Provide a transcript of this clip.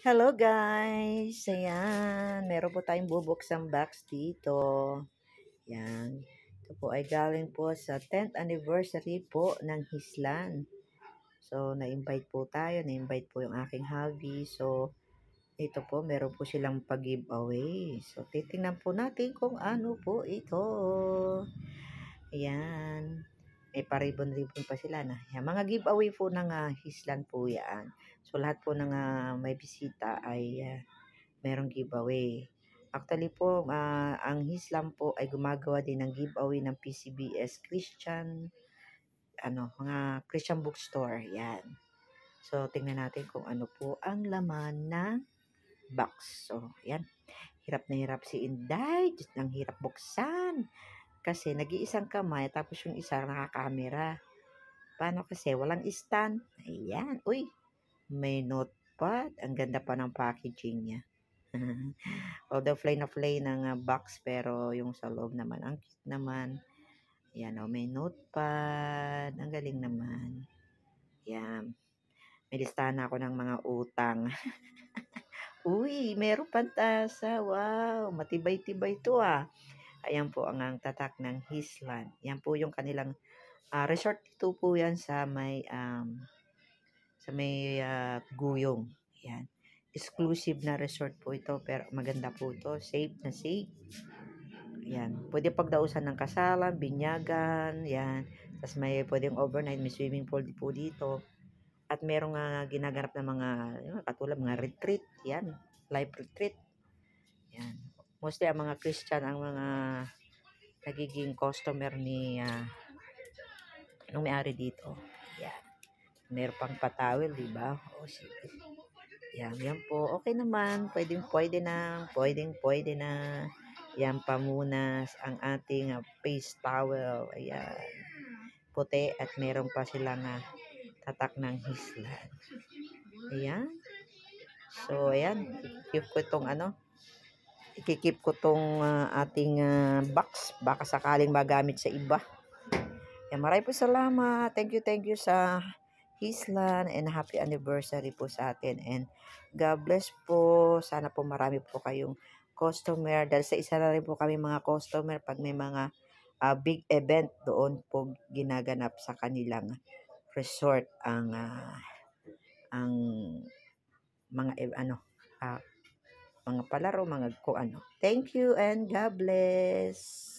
Hello guys! Ayan, meron po tayong bubuksang box dito. Ayan. Ito po ay galing po sa 10th anniversary po ng Hislan. So, na-invite po tayo. Na-invite po yung aking hubby. So, ito po, meron po silang pag-giveaway. So, titingnan po natin kung ano po ito. Ayan. May paribon-ribon pa sila na. Yan, mga giveaway po ng Hislan po yan. So, lahat po ng may bisita ay merong giveaway. Actually po, ang Hislan po ay gumagawa din ng giveaway ng PCBS Christian, mga Christian bookstore. Yan. So, tingnan natin kung ano po ang laman ng box. So, yan. Hirap na hirap si Inday. Ang hirap buksan. Kasi nag-iisang kamay, tapos yung isa nakakamera. Paano kasi? Walang stand. Ayan. Uy, may notepad. Ang ganda pa ng packaging niya. Although fly na fly ng box, pero yung sa loob naman, ang cute naman. Yan, may notepad. Ang galing naman. Yan. May listahan ako ng mga utang. Uy, meron pantasa. Wow, matibay-tibay to Ayan po ang tatak ng Hislan. Yan po yung kanilang resort dito po yan sa may Guyong. Yan. Exclusive na resort po ito, pero maganda po ito. Safe na safe. Yan. Pwede pagdausan ng kasalan, binyagan, yan. Tapos may pwedeng overnight, may swimming pool po dito. At merong ginaganap na mga, katulad mga retreat, yan. Live retreat. Yan. Mostly ang mga Christian, ang mga nagiging customer ni nung may-ari dito. Yan. Meron pang patawel, di ba? O, sige. Yan po. Okay naman. Pwede na. Yan, pamunas ang ating face towel. Ayan. Puti at meron pa silang tatak ng Hislan. Ayan. So, ayan. Ikikip ko itong ating box. Baka sakaling magamit sa iba. Ayan, maraming po salamat. Thank you sa Hislan and happy anniversary po sa atin. And God bless po. Sana po marami po kayong customer. Dahil sa isa na rin po kami mga customer pag may mga big event doon po ginaganap sa kanilang resort ang mga mga palaro, mga Thank you and God bless.